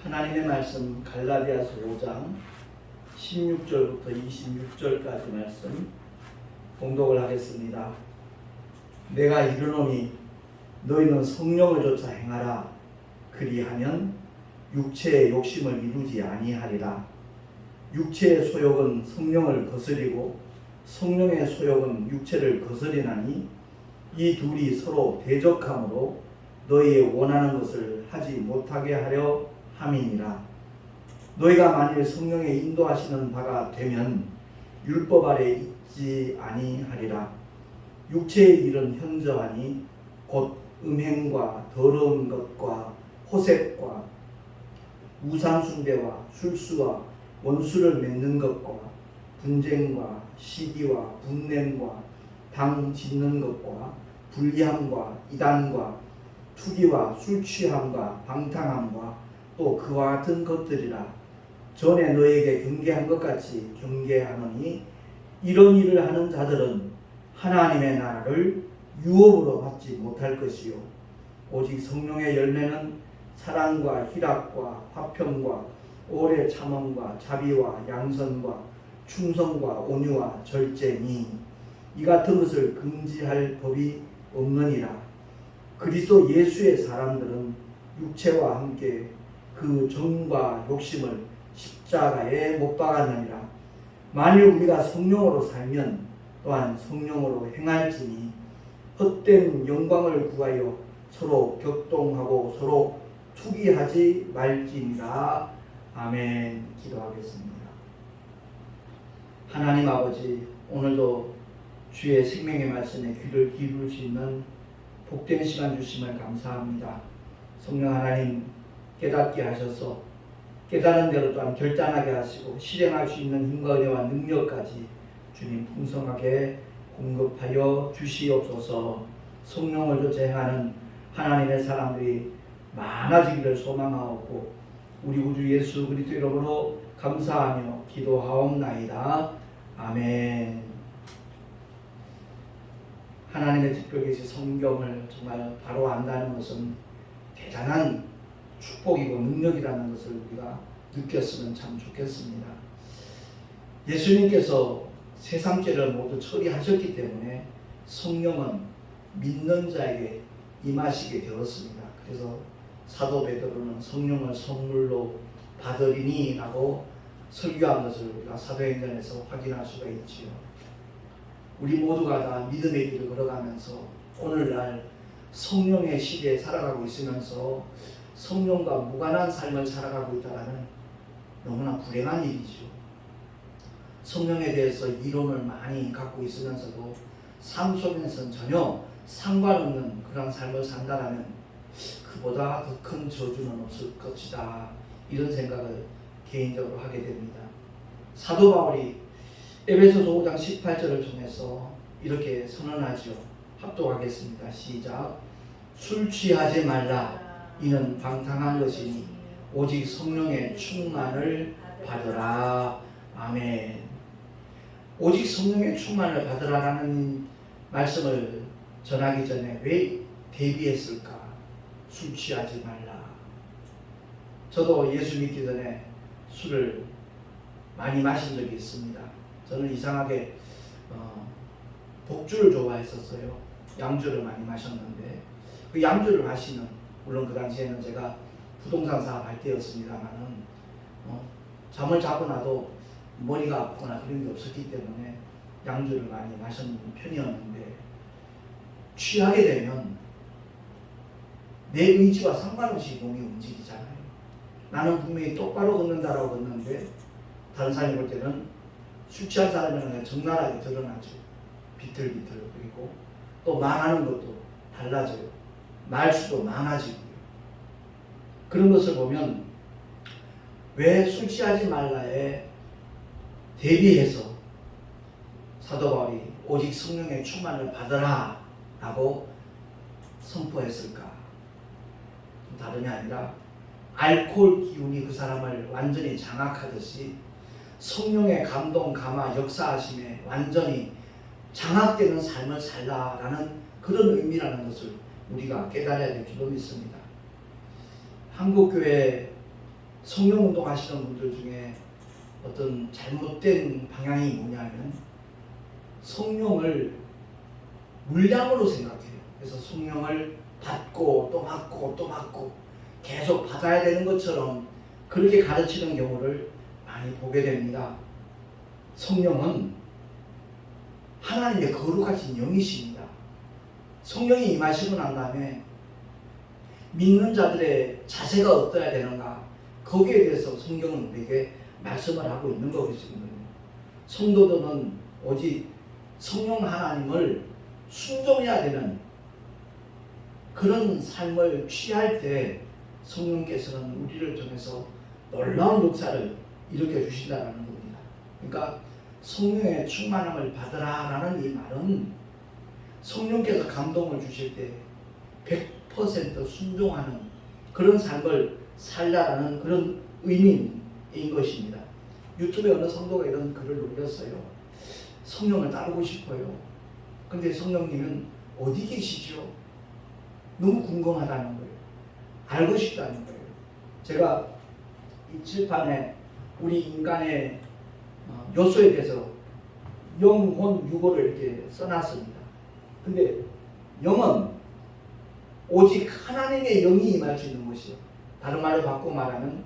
하나님의 말씀 갈라디아서 5장 16절부터 26절까지 말씀 봉독을 하겠습니다. 내가 이르노니 너희는 성령을 좇아 행하라. 그리하면 육체의 욕심을 이루지 아니하리라. 육체의 소욕은 성령을 거스리고 성령의 소욕은 육체를 거스리나니 이 둘이 서로 대적하므로 너희의 원하는 것을 하지 못하게 하려 함이니라. 너희가 만일 성령의 인도하시는 바가 되면 율법 아래 있지 아니하리라. 육체의 일은 현저하니 곧 음행과 더러운 것과 호색과 우상숭배와 술수와 원수를 맺는 것과 분쟁과 시기와 분냄과 당 짓는 것과 불리함과 이단과 투기와 술취함과 방탕함과 또 그와 같은 것들이라. 전에 너에게 경계한 것 같이 경계하노니 이런 일을 하는 자들은 하나님의 나라를 유업으로 받지 못할 것이요 오직 성령의 열매는 사랑과 희락과 화평과 오래 참음과 자비와 양선과 충성과 온유와 절제니 이 같은 것을 금지할 법이 없느니라. 그리스도 예수의 사람들은 육체와 함께 그 정과 욕심을 십자가에 못 박았느니라. 만일 우리가 성령으로 살면 또한 성령으로 행할지니 헛된 영광을 구하여 서로 격동하고 서로 투기하지 말지니라. 아멘. 기도하겠습니다. 하나님 아버지, 오늘도 주의 생명의 말씀에 귀를 기울일 수 있는 복된 시간 주심을 감사합니다. 성령 하나님 깨닫게 하셔서 깨달은 대로 또한 결단하게 하시고 실행할 수 있는 힘과 은혜와 능력까지 주님 풍성하게 공급하여 주시옵소서. 성령을 좇아하는 하나님의 사람들이 많아지기를 소망하옵고 우리 구주 예수 그리스도 이름으로 감사하며 기도하옵나이다. 아멘. 하나님의 특별 계시 성경을 정말 바로 안다는 것은 대단한 축복이고 능력이라는 것을 우리가 느꼈으면 참 좋겠습니다. 예수님께서 세상 죄를 모두 처리하셨기 때문에 성령은 믿는 자에게 임하시게 되었습니다. 그래서 사도 베드로는 성령을 선물로 받으리니 라고 설교한 것을 우리가 사도행전에서 확인할 수가 있지요. 우리 모두가 다 믿음의 길을 걸어가면서 오늘날 성령의 시대에 살아가고 있으면서 성령과 무관한 삶을 살아가고 있다는 너무나 불행한 일이죠. 성령에 대해서 이론을 많이 갖고 있으면서도 삶 속에서는 전혀 상관없는 그런 삶을 산다라면 그보다 더 큰 저주는 없을 것이다. 이런 생각을 개인적으로 하게 됩니다. 사도 바울이 에베소서 5장 18절을 통해서 이렇게 선언하죠. 합독하겠습니다. 시작. 술 취하지 말라. 이는 방탕한 것이니 오직 성령의 충만을 받으라. 아멘. 오직 성령의 충만을 받으라라는 말씀을 전하기 전에 왜 대비했을까? 술 취하지 말라. 저도 예수 믿기 전에 술을 많이 마신 적이 있습니다. 저는 이상하게 독주를 좋아했었어요. 양주를 많이 마셨는데 그 양주를 마시는, 물론 그 당시에는 제가 부동산 사업할 때였습니다만은 잠을 자고 나도 머리가 아프거나 그런 게 없었기 때문에 양주를 많이 마셨는 편이었는데 취하게 되면 내 의지와 상관없이 몸이 움직이잖아요. 나는 분명히 똑바로 걷는다라고 걷는데 다른 사람이 볼 때는 술 취한 사람이라는 게 적나라하게 드러나죠. 비틀비틀. 그리고 또 말하는 것도 달라져요. 말수도 많아지고요. 그런 것을 보면 왜 술 취하지 말라에 대비해서 사도 바울이 오직 성령의 충만을 받으라 라고 선포했을까? 다름이 아니라 알코올 기운이 그 사람을 완전히 장악하듯이 성령의 감동, 감화, 역사하심에 완전히 장악되는 삶을 살라라는 그런 의미라는 것을 우리가 깨달아야 될 줄로 믿습니다. 한국교회 성령 운동하시는 분들 중에 어떤 잘못된 방향이 뭐냐면 성령을 물량으로 생각해요. 그래서 성령을 받고 또 받고 또 받고 계속 받아야 되는 것처럼 그렇게 가르치는 경우를 많이 보게 됩니다. 성령은 하나님의 거룩하신 영이십니다. 성령이 임하시고 난 다음에 믿는 자들의 자세가 어떠해야 되는가, 거기에 대해서 성경은 우리에게 말씀을 하고 있는 것이거든요. 성도들은 오직 성령 하나님을 순종해야 되는 그런 삶을 취할 때 성령께서는 우리를 통해서 놀라운 역사를 일으켜 주신다는 겁니다. 그러니까 성령의 충만함을 받으라라는 이 말은 성령께서 감동을 주실 때 100% 순종하는 그런 삶을 살라라는 그런 의미인 것입니다. 유튜브에 어느 성도가 이런 글을 올렸어요. 성령을 따르고 싶어요. 근데 성령님은 어디 계시죠? 너무 궁금하다는 거예요. 알고 싶다는 거예요. 제가 이 칠판에 우리 인간의 요소에 대해서 영혼, 유고를 이렇게 써놨습니다. 근데 영은 오직 하나님의 영이 임할 수 있는 것이요. 다른 말로 바꿔 말하면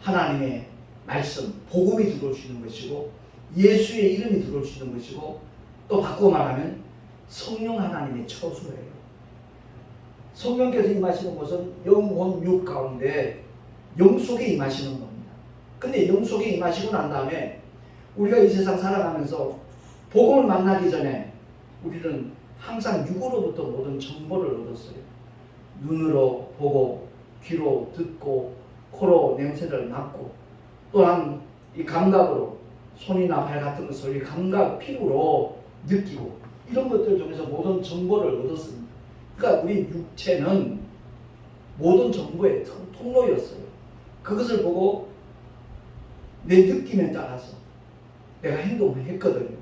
하나님의 말씀, 복음이 들어올 수 있는 것이고 예수의 이름이 들어올 수 있는 것이고 또 바꿔 말하면 성령 하나님의 처소예요. 성령께서 임하시는 것은 영혼, 육 가운데 영 속에 임하시는 겁니다. 근데 영 속에 임하시고 난 다음에 우리가 이 세상 살아가면서 복음을 만나기 전에 우리는 항상 육으로부터 모든 정보를 얻었어요. 눈으로 보고 귀로 듣고 코로 냄새를 맡고 또한 이 감각으로 손이나 발 같은 것을 이 감각, 피부로 느끼고 이런 것들 중에서 모든 정보를 얻었습니다. 그러니까 우리 육체는 모든 정보의 통로였어요. 그것을 보고 내 느낌에 따라서 내가 행동을 했거든요.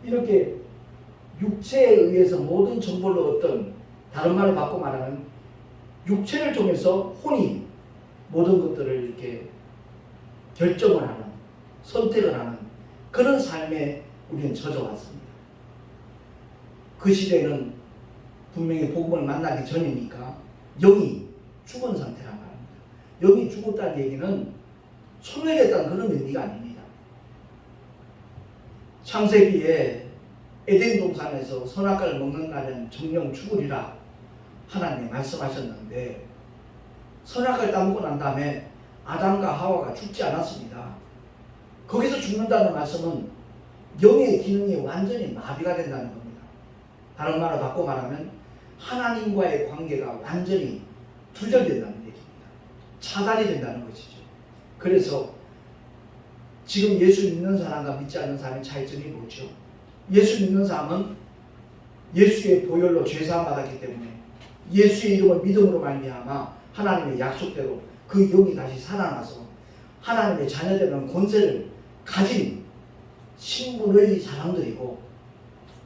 이렇게 육체에 의해서 모든 정보를 얻던, 다른 말을 바꿔 말하면 육체를 통해서 혼이 모든 것들을 이렇게 결정을 하는, 선택을 하는 그런 삶에 우리는 젖어왔습니다. 그 시대는 분명히 복음을 만나기 전이니까 영이 죽은 상태란 말입니다. 영이 죽었다는 얘기는 소멸했다는 그런 의미가 아닙니다. 창세기에 에덴 동산에서 선악과를 먹는 날은 정령 죽으리라 하나님이 말씀하셨는데 선악과를 따먹고 난 다음에 아담과 하와가 죽지 않았습니다. 거기서 죽는다는 말씀은 영의 기능이 완전히 마비가 된다는 겁니다. 다른 말로 바꿔 말하면 하나님과의 관계가 완전히 두절된다는 얘기입니다. 차단이 된다는 것이죠. 그래서 지금 예수 믿는 사람과 믿지 않는 사람의 차이점이 뭐죠? 예수 믿는 사람은 예수의 보혈로 죄사함 받았기 때문에 예수의 이름을 믿음으로 말미암아 하나님의 약속대로 그 영이 다시 살아나서 하나님의 자녀되는 권세를 가진 신분의 사람들이고,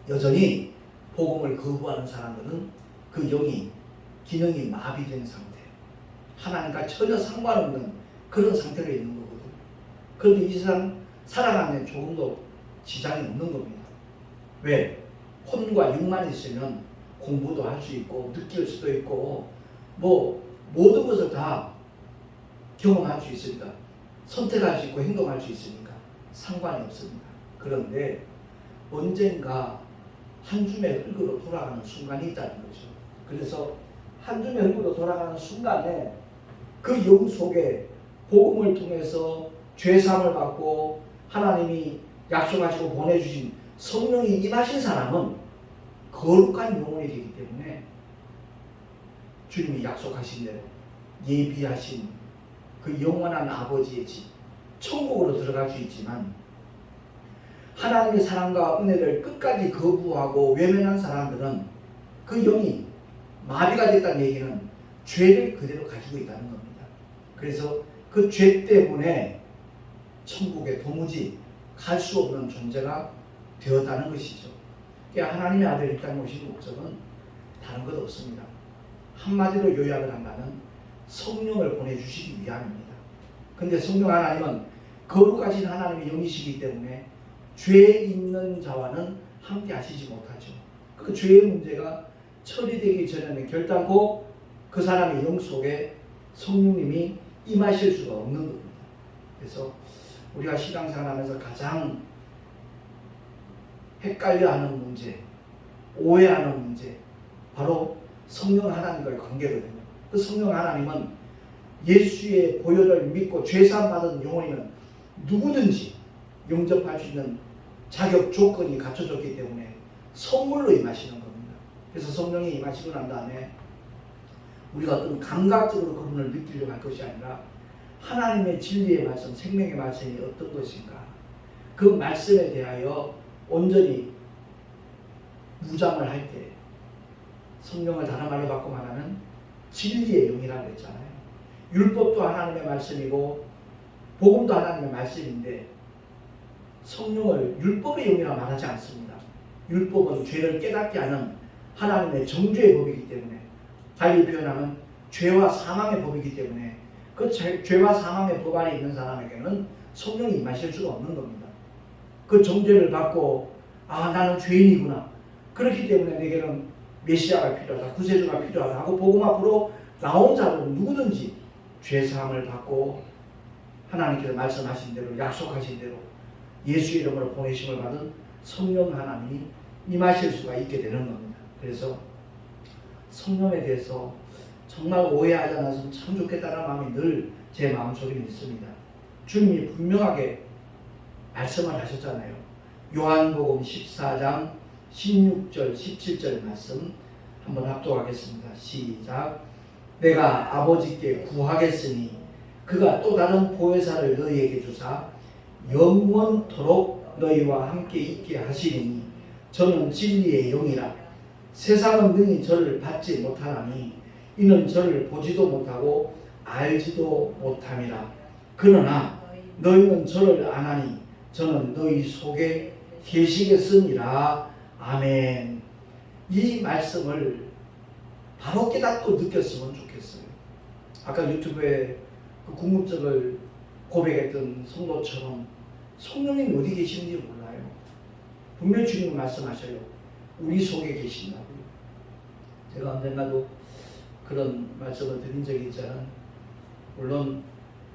여전히 복음을 거부하는 사람들은 그 영이 기능이 마비된 상태, 하나님과 전혀 상관없는 그런 상태로 있는 거거든요. 그런데 이 세상 살아가는 데 조금도 지장이 없는 겁니다. 왜? 혼과 육만 있으면 공부도 할 수 있고 느낄 수도 있고 뭐 모든 것을 다 경험할 수 있으니까, 선택할 수 있고 행동할 수 있으니까 상관이 없습니다. 그런데 언젠가 한 줌의 흙으로 돌아가는 순간이 있다는 거죠. 그래서 한 줌의 흙으로 돌아가는 순간에 그 영 속에 복음을 통해서 죄사함을 받고 하나님이 약속하시고 보내주신 성령이 임하신 사람은 거룩한 영혼이 되기 때문에 주님이 약속하신 대로 예비하신 그 영원한 아버지의 집 천국으로 들어갈 수 있지만, 하나님의 사랑과 은혜를 끝까지 거부하고 외면한 사람들은 그 영이 마비가 됐다는 얘기는 죄를 그대로 가지고 있다는 겁니다. 그래서 그 죄 때문에 천국에 도무지 갈 수 없는 존재가 되었다는 것이죠. 하나님의 아들이 이 땅에 오신 목적은 다른 것 없습니다. 한마디로 요약을 한다면 성령을 보내주시기 위함입니다. 근데 성령 하나님은 거룩하신 하나님의 영이시기 때문에 죄 있는 자와는 함께 하시지 못하죠. 그 죄의 문제가 처리되기 전에는 결단코 그 사람의 영 속에 성령님이 임하실 수가 없는 겁니다. 그래서 우리가 신앙생활하면서 가장 헷갈려하는 문제, 오해하는 문제, 바로 성령 하나님과의 관계거든요. 그 성령 하나님은 예수의 보혈을 믿고 죄사함 받은 영혼이면 누구든지 영접할 수 있는 자격 조건이 갖춰졌기 때문에 선물로 임하시는 겁니다. 그래서 성령이 임하시고 난 다음에 우리가 어떤 감각적으로 그분을 느끼려고 할 것이 아니라 하나님의 진리의 말씀, 생명의 말씀이 어떤 것인가, 그 말씀에 대하여 온전히 무장을 할 때 성령을 다른 말로 바꿔 말하면 진리의 영이라고 했잖아요. 율법도 하나님의 말씀이고 복음도 하나님의 말씀인데 성령을 율법의 영이라 말하지 않습니다. 율법은 죄를 깨닫게 하는 하나님의 정죄의 법이기 때문에, 달리 표현하면 죄와 사망의 법이기 때문에 그 죄와 사망의 법 안에 있는 사람에게는 성령이 임하실 수가 없는 겁니다. 그 정죄를 받고 나는 죄인이구나, 그렇기 때문에 내게는 메시아가 필요하다, 구세주가 필요하다 하고 복음 앞으로 나온 자들은 누구든지 죄사함을 받고 하나님께서 말씀하신 대로, 약속하신 대로 예수 이름으로 보내심을 받은 성령 하나님이 임하실 수가 있게 되는 겁니다. 그래서 성령에 대해서 정말 오해하지 않았으면 참 좋겠다는 마음이 늘 제 마음속에 있습니다. 주님이 분명하게 말씀을 하셨잖아요. 요한복음 14장 16절 17절 말씀 한번 합독하겠습니다. 시작. 내가 아버지께 구하겠으니 그가 또 다른 보혜사를 너희에게 주사 영원토록 너희와 함께 있게 하시리니 저는 진리의 영이라. 세상은 능히 저를 받지 못하나니 이는 저를 보지도 못하고 알지도 못함이라. 그러나 너희는 저를 아나니 저는 너희 속에 계시겠으니라. 아멘. 이 말씀을 바로 깨닫고 느꼈으면 좋겠어요. 아까 유튜브에 그 궁금증을 고백했던 성도처럼 성령님이 어디 계시는지 몰라요. 분명히 주님은 말씀하셔요. 우리 속에 계신다고요. 제가 언젠가도 그런 말씀을 드린 적이 있잖아요. 물론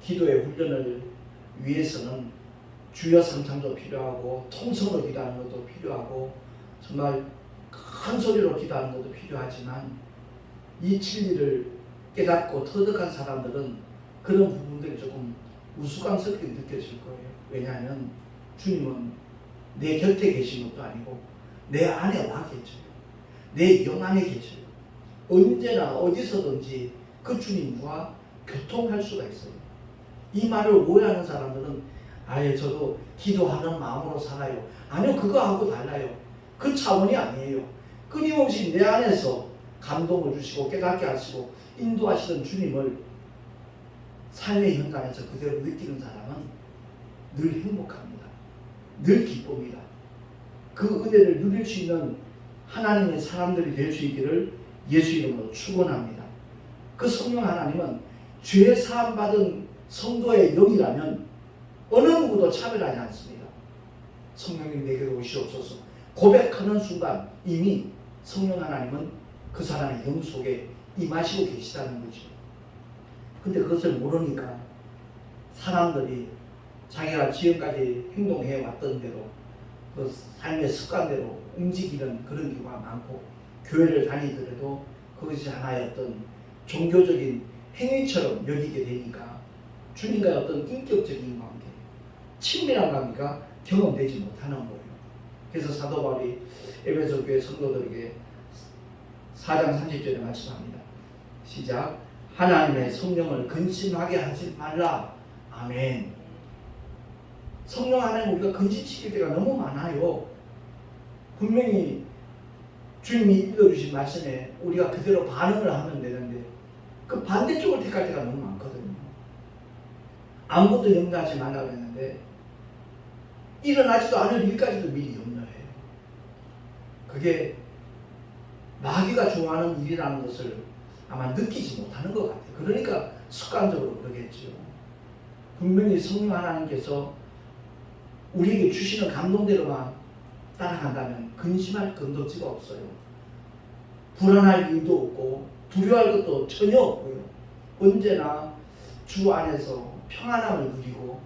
기도의 훈련을 위해서는 주여 삼창도 필요하고 통성으로 기도하는 것도 필요하고 정말 큰 소리로 기도하는 것도 필요하지만 이 진리를 깨닫고 터득한 사람들은 그런 부분들이 조금 우스꽝스럽게 느껴질 거예요. 왜냐하면 주님은 내 곁에 계신 것도 아니고 내 안에 와 계셔요. 내 영 안에 계셔요. 언제나 어디서든지 그 주님과 교통할 수가 있어요. 이 말을 오해하는 사람들은 저도 기도하는 마음으로 살아요. 아니요, 그거하고 달라요. 그 차원이 아니에요. 끊임없이 내 안에서 감동을 주시고 깨닫게 하시고 인도하시던 주님을 삶의 현장에서 그대로 느끼는 사람은 늘 행복합니다. 늘 기쁩니다. 그 은혜를 누릴 수 있는 하나님의 사람들이 될 수 있기를 예수 이름으로 축원합니다. 그 성령 하나님은 죄 사함 받은 성도의 영이라면 어느 누구도 차별하지 않습니다. 성령님 내게로 오시옵소서 고백하는 순간 이미 성령 하나님은 그 사람의 영 속에 임하시고 계시다는 거죠. 근데 그것을 모르니까 사람들이 자기가 지금까지 행동해 왔던 대로 그 삶의 습관대로 움직이는 그런 경우가 많고, 교회를 다니더라도 그것이 하나의 어떤 종교적인 행위처럼 여기게 되니까 주님과의 어떤 인격적인 관계, 친밀한 관계가 경험되지 못하는 거예요. 그래서 사도 바울이 에베소 교회 성도들에게 4장 30절에 말씀합니다. 시작. 하나님의 성령을 근심하게 하지 말라. 아멘. 성령 안에 우리가 근심시킬 때가 너무 많아요. 분명히 주님이 읽어주신 말씀에 우리가 그대로 반응을 하면 되는데 그 반대쪽을 택할 때가 너무 많거든요. 아무것도 염려하지 말라고 했는데 일어나지도 않을 일까지도 미리 염려해요. 그게 마귀가 좋아하는 일이라는 것을 아마 느끼지 못하는 것 같아요. 그러니까 습관적으로 그러겠죠. 분명히 성령 하나님께서 우리에게 주시는 감동대로만 따라간다면 근심할 건덕지가 없어요. 불안할 이유도 없고 두려워할 것도 전혀 없고요. 언제나 주 안에서 평안함을 누리고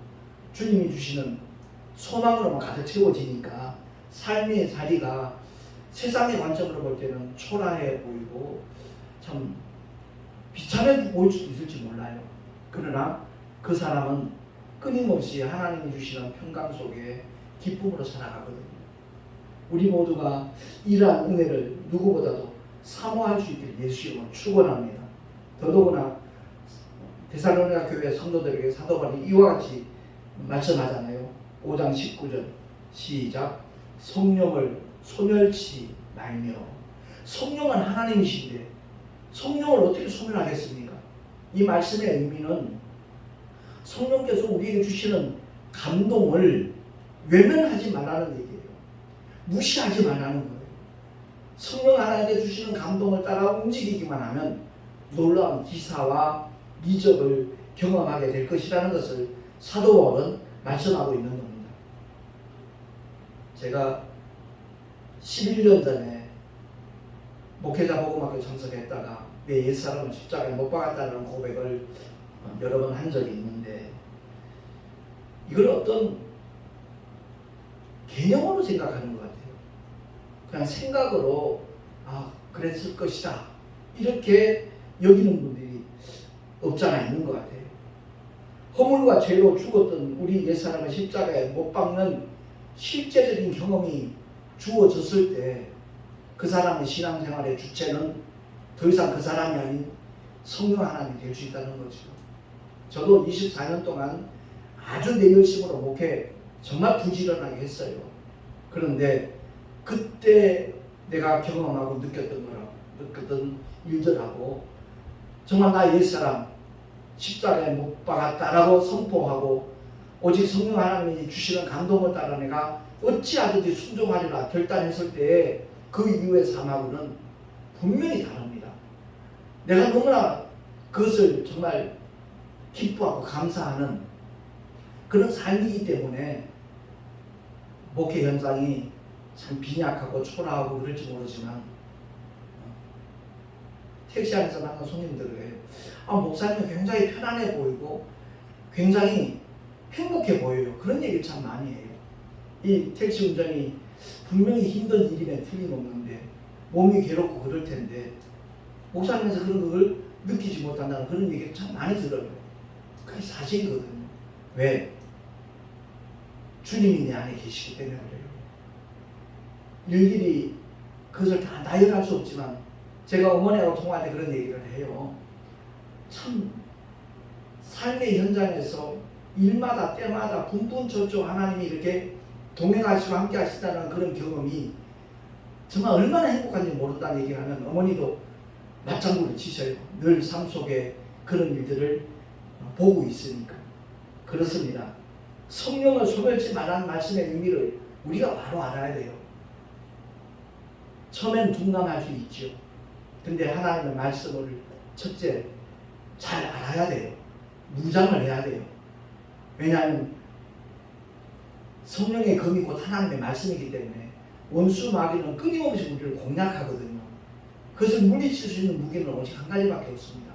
주님이 주시는 소망으로만 가득 채워지니까 삶의 자리가 세상의 관점으로 볼 때는 초라해 보이고 참 비참해 보일 수도 있을지 몰라요. 그러나 그 사람은 끊임없이 하나님이 주시는 평강 속에 기쁨으로 살아가거든요. 우리 모두가 이러한 은혜를 누구보다도 사모할 수 있기를 예수 이름으로 축원합니다. 더더구나 데살로니가 교회 성도들에게 사도 바울이 이와 같이 말씀하잖아요. 5장 19절 시작. 성령을 소멸치 말며. 성령은 하나님이신데 성령을 어떻게 소멸하겠습니까? 이 말씀의 의미는 성령께서 우리에게 주시는 감동을 외면하지 말라는 얘기예요. 무시하지 말라는 거예요. 성령 하나님께 주시는 감동을 따라 움직이기만 하면 놀라운 기사와 이적을 경험하게 될 것이라는 것을 사도 바울은 말씀하고 있는 겁니다. 제가 11년 전에 목회자 복음학교 참석했다가 내 옛사람을 십자가에 못 박았다는 고백을 여러 번 한 적이 있는데 이걸 어떤 개념으로 생각하는 것 같아요. 그냥 생각으로 그랬을 것이다 이렇게 여기는 분들이 없잖아 있는 것 같아요. 허물과 죄로 죽었던 우리 옛사람을 십자가에 못 박는 실제적인 경험이 주어졌을 때 그 사람의 신앙생활의 주체는 더 이상 그 사람이 아닌 성령 하나님이 될 수 있다는 거죠. 저도 24년 동안 아주 내 열심으로 목회 정말 부지런하게 했어요. 그런데 그때 내가 경험하고 느꼈던 일들하고 정말 나 옛사람 십자가에 못 박았다라고 선포하고 오직 성령 하나님이 주시는 감동을 따라 내가 어찌하든지 순종하리라 결단했을 때 그 이후의 삶하고는 분명히 다릅니다. 내가 너무나 그것을 정말 기뻐하고 감사하는 그런 삶이기 때문에 목회 현장이 참 빈약하고 초라하고 그럴지 모르지만 택시 안에서 만난 손님들에게 목사님은 굉장히 편안해 보이고 굉장히 행복해 보여요. 그런 얘기를 참 많이 해요. 이 택시 운전이 분명히 힘든 일이면 틀림없는데 몸이 괴롭고 그럴 텐데 목사님에서 그런 걸 느끼지 못한다는 그런 얘기를 참 많이 들어요. 그게 사실이거든요. 왜? 주님이 내 안에 계시기 때문에 그래요. 일일이 그것을 다 나열할 수 없지만 제가 어머니하고 통화할 때 그런 얘기를 해요. 참 삶의 현장에서 일마다 때마다 분분초초 하나님이 이렇게 동행하시고 함께 하시다는 그런 경험이 정말 얼마나 행복한지 모른다는 얘기를 하면 어머니도 맞장구를 치셔요. 늘 삶 속에 그런 일들을 보고 있으니까. 그렇습니다. 성령을 소멸치 말라는 말씀의 의미를 우리가 바로 알아야 돼요. 처음엔 둔감할 수 있죠. 근데 하나님의 말씀을 첫째 잘 알아야 돼요. 무장을 해야 돼요. 왜냐하면 성령의 검이 곧 하나님의 말씀이기 때문에 원수 마귀는 끊임없이 우리를 공략하거든요. 그것을 물리칠 수 있는 무기는 오직 한 가지밖에 없습니다.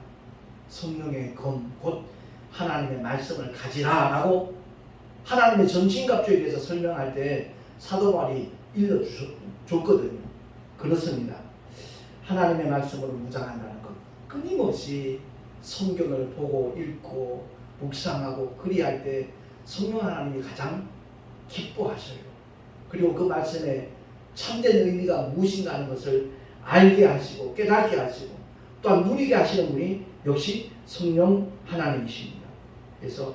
성령의 검, 곧 하나님의 말씀을 가지라라고 하나님의 전신갑주에 대해서 설명할 때 사도 바울이 일러줬거든요. 그렇습니다. 하나님의 말씀으로 무장한다는 것, 끊임없이 성경을 보고 읽고 묵상하고 그리할 때 성령 하나님이 가장 기뻐하셔요. 그리고 그 말씀에 참된 의미가 무엇인가 하는 것을 알게 하시고 깨닫게 하시고 또한 누리게 하시는 분이 역시 성령 하나님이십니다. 그래서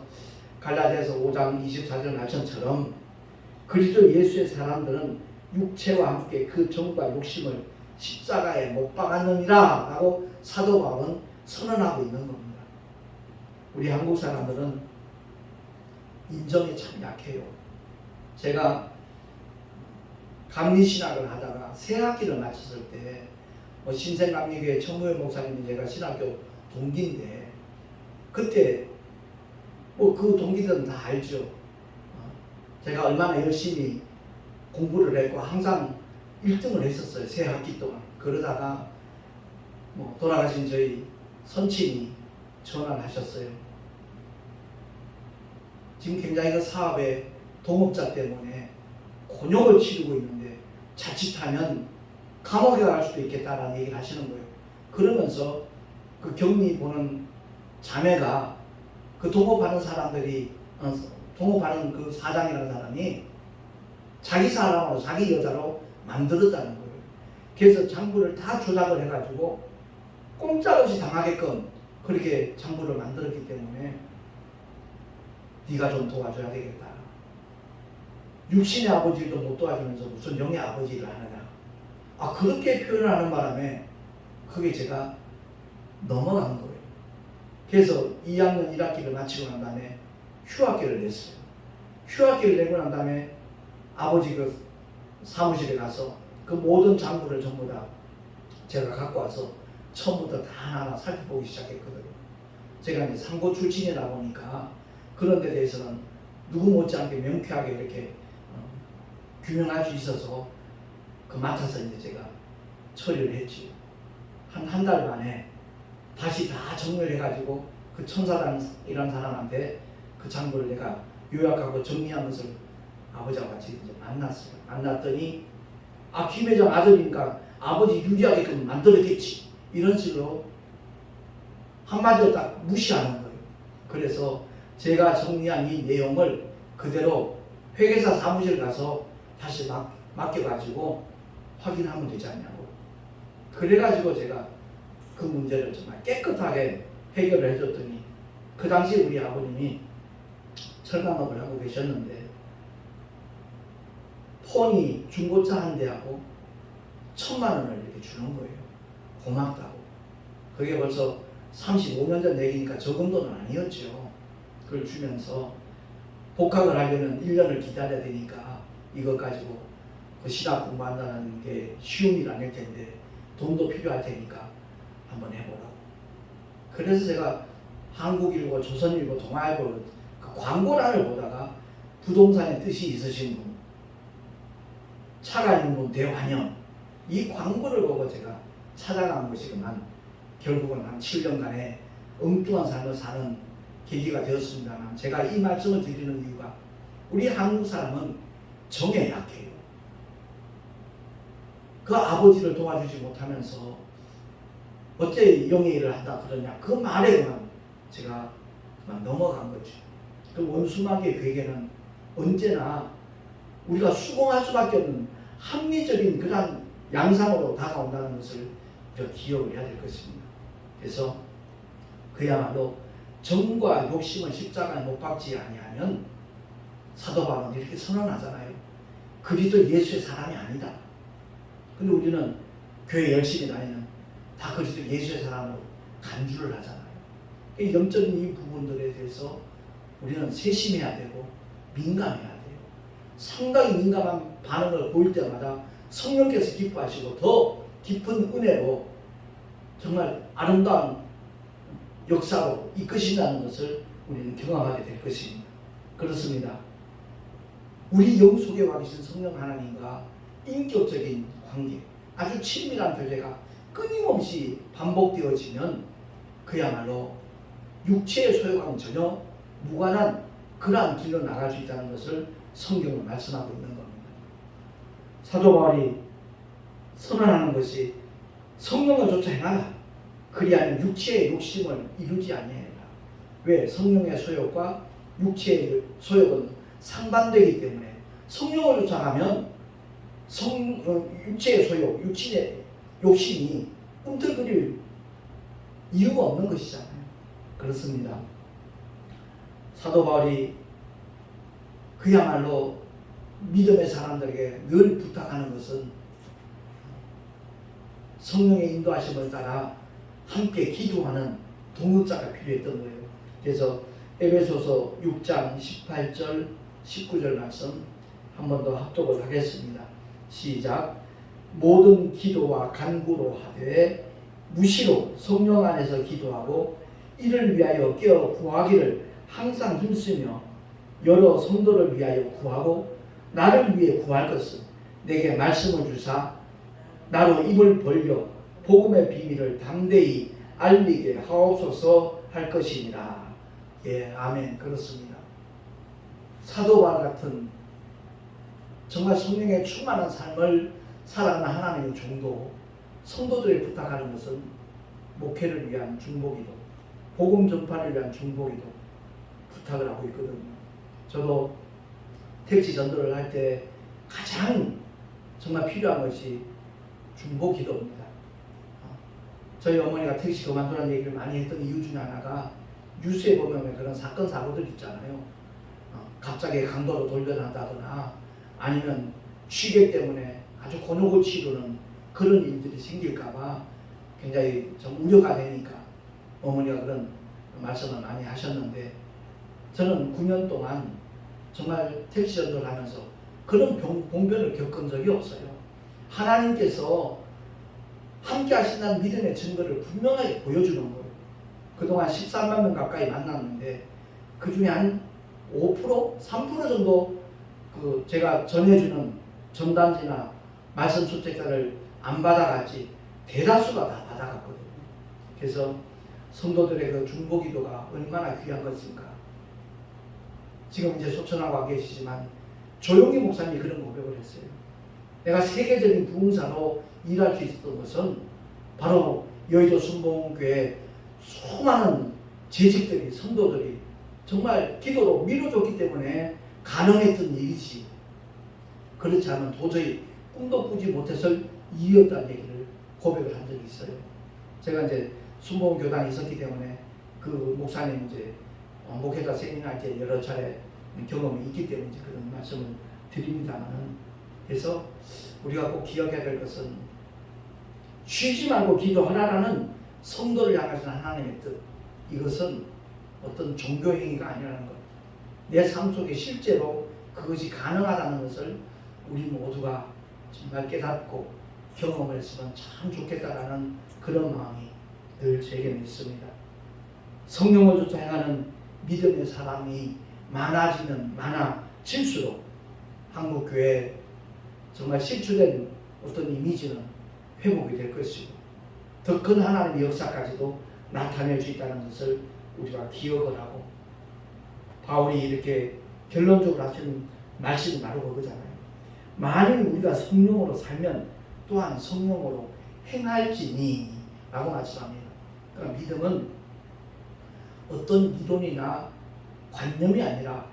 갈라디아서 5장 24절 말씀처럼 그리스도 예수의 사람들은 육체와 함께 그 정과 욕심을 십자가에 못 박았느니라 라고 사도 바울은 선언하고 있는 겁니다. 우리 한국 사람들은 인정에 참 약해요. 제가 감리신학을 하다가 새 학기를 마쳤을 때 신생감리교회 청무회 목사님이 제가 신학교 동기인데 그때 뭐 그 동기들은 다 알죠. 제가 얼마나 열심히 공부를 했고 항상 1등을 했었어요. 새 학기 동안. 그러다가 뭐 돌아가신 저희 선친이 전화를 하셨어요. 지금 굉장히 그 사업에 동업자 때문에 곤욕을 치르고 있는데 자칫하면 감옥에 갈 수도 있겠다라는 얘기를 하시는 거예요. 그러면서 그 격리 보는 자매가 그 동업하는 사람들이 동업하는 그 사장이라는 사람이 자기 사람으로 자기 여자로 만들었다는 거예요. 그래서 장부를 다 조작을 해가지고 꼼짝없이 당하게끔 그렇게 장부를 만들었기 때문에 네가 좀 도와줘야 되겠다. 육신의 아버지도 못 도와주면서 무슨 영의 아버지를 하느냐. 그렇게 표현하는 바람에 그게 제가 넘어간 거예요. 그래서 2학년 1학기를 마치고 난 다음에 휴학기를 냈어요. 휴학기를 내고 난 다음에 아버지 그 사무실에 가서 그 모든 장부를 전부 다 제가 갖고 와서 처음부터 다 하나하나 살펴보기 시작했거든요. 제가 이제 상고 출신이다 보니까 그런 데 대해서는 누구 못지않게 명쾌하게 이렇게 규명할 수 있어서 그 맡아서 이제 제가 처리를 했지요. 한 달 만에 다시 다 정리를 해가지고 그 천사장이라는 사람한테 그 장부를 내가 요약하고 정리한 것을 아버지와 같이 이제 만났어요. 만났더니 김 회장 아들이니까 아버지 유리하게끔 만들었겠지. 이런 식으로 한마디로 딱 무시하는 거예요. 그래서 제가 정리한 이 내용을 그대로 회계사 사무실 가서 다시 맡겨가지고 확인하면 되지 않냐고. 그래가지고 제가 그 문제를 정말 깨끗하게 해결을 해줬더니 그 당시 우리 아버님이 철강업을 하고 계셨는데 폰이 중고차 한 대하고 1,000만 원을 이렇게 주는 거예요. 고맙다고. 그게 벌써 35년 전 얘기니까 적은 돈은 아니었죠. 그걸 주면서 복학을 하려면 1년을 기다려야 되니까 이것 가지고 그 신학 공부한다는 게 쉬운 일 아닐 텐데 돈도 필요할 테니까 한번 해보라고. 그래서 제가 한국일보, 조선일보, 동아일보 그 광고란을 보다가 부동산에 뜻이 있으신 분, 차가 있는 분 대환영, 이 광고를 보고 제가 찾아간 것이지만 결국은 한 7년간의 엉뚱한 삶을 사는 계기가 되었습니다만, 제가 이 말씀을 드리는 이유가 우리 한국 사람은 정에 약해요. 그 아버지를 도와주지 못하면서 어째 영의 일을 한다 그러냐, 그 말에 그만 제가 그만 넘어간 거죠. 그 원수마귀의 괴계는 언제나 우리가 수긍할 수밖에 없는 합리적인 그런 양상으로 다가온다는 것을 기억을 해야 될 것입니다. 그래서 그야말로 정과 욕심은 십자가에 못 박지 아니하면, 사도 바울은 이렇게 선언하잖아요. 그리스도 예수의 사람이 아니다. 근데 우리는 교회 열심히 다니는 다 그리스도 예수의 사람으로 간주를 하잖아요. 영적인 이 부분들에 대해서 우리는 세심해야 되고 민감해야 돼요. 상당히 민감한 반응을 보일 때마다 성령께서 기뻐하시고 더 깊은 은혜로 정말 아름다운 역사로 이끄신다는 것을 우리는 경험하게 될 것입니다. 그렇습니다. 우리 영 속에 와 계신 성령 하나님과 인격적인 관계, 아주 친밀한 교제가 끊임없이 반복되어지면 그야말로 육체의 소욕과는 전혀 무관한 그러한 길로 나갈 수 있다는 것을 성경은 말씀하고 있는 겁니다. 사도 바울이 선언하는 것이 성령을 쫓아 행하라. 그리하면 육체의 욕심을 이루지 아니하리라. 왜? 성령의 소욕과 육체의 소욕은 상반되기 때문에 성령을 쫓아가면 육체의 소욕, 육신의 욕심이 꿈틀거릴 이유가 없는 것이잖아요. 그렇습니다. 사도 바울이 그야말로 믿음의 사람들에게 늘 부탁하는 것은 성령의 인도하심을 따라 함께 기도하는 동역자가 필요했던 거예요. 그래서 에베소서 6장 18절 19절 말씀 한 번 더 합독을 하겠습니다. 시작. 모든 기도와 간구로 하되 무시로 성령 안에서 기도하고 이를 위하여 깨어 구하기를 항상 힘쓰며 여러 성도를 위하여 구하고 나를 위해 구할 것은 내게 말씀을 주사 나로 입을 벌려 복음의 비밀을 담대히 알리게 하옵소서 할 것이니라. 예, 아멘. 그렇습니다. 사도와 같은 정말 성령에 충만한 삶을 살아가는 하나님의 종도, 성도들이 부탁하는 것은 목회를 위한 중보기도, 복음 전파를 위한 중보기도 부탁을 하고 있거든요. 저도 택시 전도를 할 때 가장 정말 필요한 것이 중보기도입니다. 저희 어머니가 택시 그만두라는 얘기를 많이 했던 이유 중에 하나가 뉴스에 보면 그런 사건 사고들 있잖아요. 갑자기 강도로 돌변한다거나 아니면 취객 때문에 아주 곤혹을 치르는 그런 일들이 생길까봐 굉장히 좀 우려가 되니까 어머니가 그런 말씀을 많이 하셨는데, 저는 9년 동안 정말 택시 전도를 하면서 그런 봉변을 겪은 적이 없어요. 하나님께서 함께 하신다는 믿음의 증거를 분명하게 보여주는 거예요. 그동안 13만 명 가까이 만났는데 그 중에 한 5%? 3% 정도 제가 전해주는 전단지나 말씀 수책자를 안 받아갔지 대다수가 다 받아갔거든요. 그래서 성도들의 그 중보기도가 얼마나 귀한 것인가. 지금 이제 소천하고 와 계시지만 조용히 목사님이 그런 고백을 했어요. 내가 세계적인 부흥사로 일할 수 있었던 것은 바로 여의도 순복음교회 수많은 재직들이, 성도들이 정말 기도로 밀어줬기 때문에 가능했던 일이지, 그렇지 않으면 도저히 꿈도 꾸지 못했을 일이었다는 얘기를 고백을 한 적이 있어요. 제가 이제 순복음교단에 있었기 때문에 그 목사님 이제 목회자 세미나할 때 여러 차례 경험이 있기 때문에 이제 그런 말씀을 드립니다만은, 그래서 우리가 꼭 기억해야 될 것은 쉬지 말고 기도하라라는 성도를 향하신 하나님의 뜻, 이것은 어떤 종교 행위가 아니라는 것, 내 삶 속에 실제로 그것이 가능하다는 것을 우리 모두가 정말 깨닫고 경험을 했으면 참 좋겠다라는 그런 마음이 늘 제게는 있습니다. 성령을 쫓아 행하는 믿음의 사람이 많아질수록 한국교회 정말 실추된 어떤 이미지는 회복이 될 것이고 더 큰 하나님의 역사까지도 나타낼 수 있다는 것을 우리가 기억을 하고, 바울이 이렇게 결론적으로 하시는 말씀이 바로 그거잖아요. 만일 우리가 성령으로 살면 또한 성령으로 행할지니 라고 말씀합니다. 그러니까 믿음은 어떤 이론이나 관념이 아니라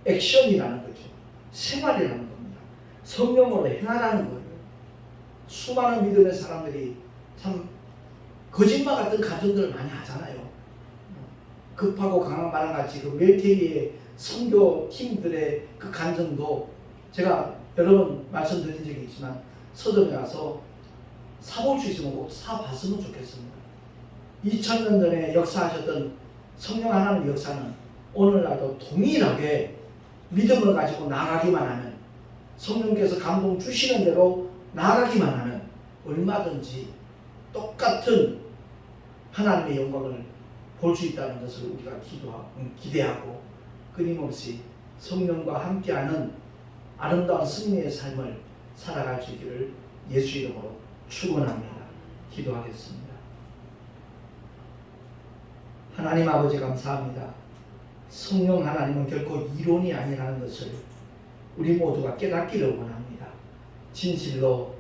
액션이라는 거죠. 생활이라는 겁니다. 성령으로 행하라는 거예요. 수많은 믿음의 사람들이 참 거짓말 같은 가정들을 많이 하잖아요. 급하고 강한 바람같이 그 멜테리의 선교 팀들의 그 간증도 제가 여러 번 말씀드린 적이 있지만 서점에 가서 사볼 수 있으면 꼭 사봤으면 좋겠습니다. 2000년 전에 역사하셨던 성령 하나님의 역사는 오늘날도 동일하게 믿음을 가지고 나아가기만 하면, 성령께서 감동 주시는 대로 나아가기만 하면 얼마든지 똑같은 하나님의 영광을 볼 수 있다는 것을 우리가 기대하고 끊임없이 성령과 함께하는 아름다운 승리의 삶을 살아갈 수 있기를 예수 이름으로 축원합니다. 기도하겠습니다. 하나님 아버지 감사합니다. 성령 하나님은 결코 이론이 아니라는 것을 우리 모두가 깨닫기를 원합니다. 진실로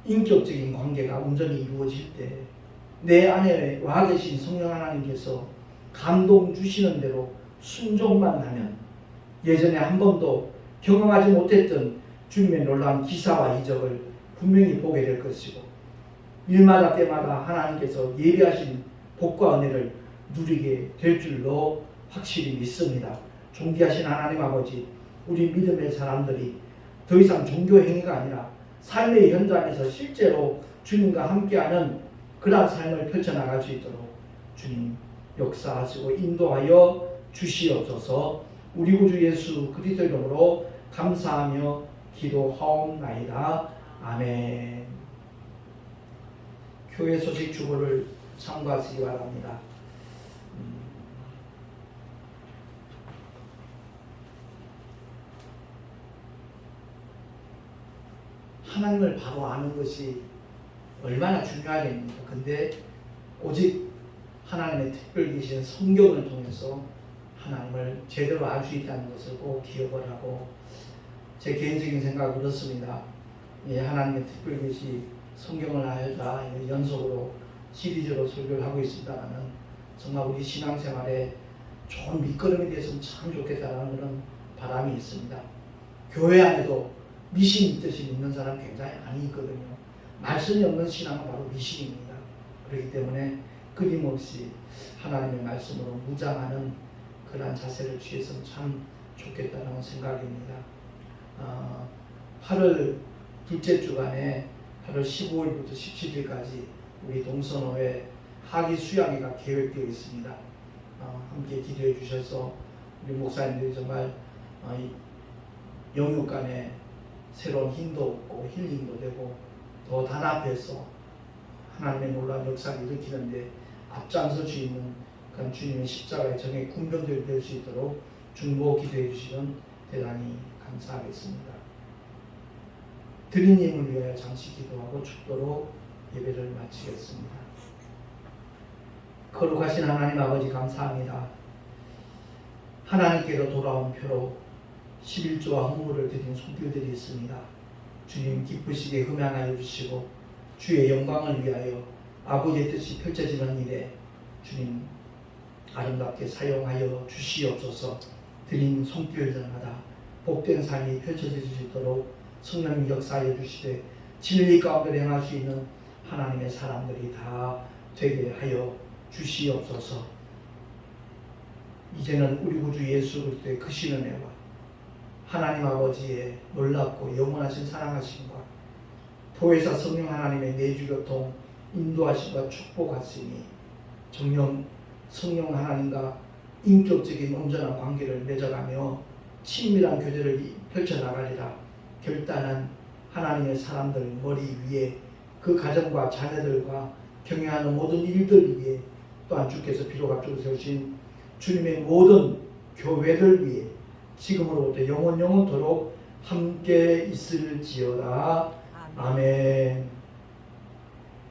인격적인 관계가 온전히 이루어질 때 내 안에 와 계신 성령 하나님께서 감동 주시는 대로 순종만 하면 예전에 한 번도 경험하지 못했던 주님의 놀라운 기사와 이적을 분명히 보게 될 것이고, 일마다 때마다 하나님께서 예비하신 복과 은혜를 누리게 될 줄로 확실히 믿습니다. 존귀하신 하나님 아버지, 우리 믿음의 사람들이 더 이상 종교 행위가 아니라 삶의 현장에서 실제로 주님과 함께하는 그러한 삶을 펼쳐나갈 수 있도록 주님 역사하시고 인도하여 주시옵소서. 우리 구주 예수 그리스도 이름으로 감사하며 기도하옵나이다. 아멘. 교회 소식 주보를 참고하시기 바랍니다. 하나님을 바로 아는 것이 얼마나 중요하겠습니까? 근데 오직 하나님의 특별 계신 성경을 통해서 하나님을 제대로 알 수 있다는 것을 꼭 기억을 하고, 제 개인적인 생각은 그렇습니다. 하나님의 특별 계시 성경을 알자 연속으로 시리즈로 설교를 하고 있습니다만은 정말 우리 신앙생활에 좋은 밑거름이 됐으면 참 좋겠다라는 그런 바람이 있습니다. 교회 안에도 미신 있듯이 믿는 사람 굉장히 많이 있거든요. 말씀이 없는 신앙은 바로 미신입니다. 그렇기 때문에 끊임없이 하나님의 말씀으로 무장하는 그러한 자세를 취했으면 참 좋겠다는 생각입니다. 8월 둘째 주간에 8월 15일부터 17일까지 우리 동선호회 하기 수양회가 계획되어 있습니다. 함께 기도해 주셔서 우리 목사님들이 정말 영육 간에 새로운 힘도 얻고 힐링도 되고 더 단합해서 하나님의 놀라운 역사를 일으키는데 앞장설 수 있는 그런 주님의 십자가의 정의 군병들이 될 수 있도록 중보 기도해 주시면 대단히 감사하겠습니다. 드린 힘을 위하여 잠시 기도하고 축도로 예배를 마치겠습니다. 거룩하신 하나님 아버지 감사합니다. 하나님께로 돌아온 표로 11조와 헌물을 드린 손길들이 있습니다. 주님 기쁘시게 흠양하여 주시고 주의 영광을 위하여 아버지의 뜻이 펼쳐지는 일에 주님 아름답게 사용하여 주시옵소서. 드린 손길들마다 복된 삶이 펼쳐질 수 있도록 성령님 역사하여 주시되 진리 가운데 행할 수 있는 하나님의 사람들이 다 되게 하여 주시옵소서. 이제는 우리 구주 예수 그리스도의 크신 은혜와 하나님 아버지의 놀랍고 영원하신 사랑하심과 보혜사 성령 하나님의 내주교통 인도하심과 축복하심이 정령 성령 하나님과 인격적인 온전한 관계를 맺어가며 친밀한 교제를 펼쳐나가리라. 결단한 하나님의 사람들 머리 위에 그 가정과 자녀들과 경영하는 모든 일들 위에 또한 주께서 비록 앞쪽에 세우신 주님의 모든 교회들 위에 지금으로부터 영원토록 함께 있을지어다. 아멘.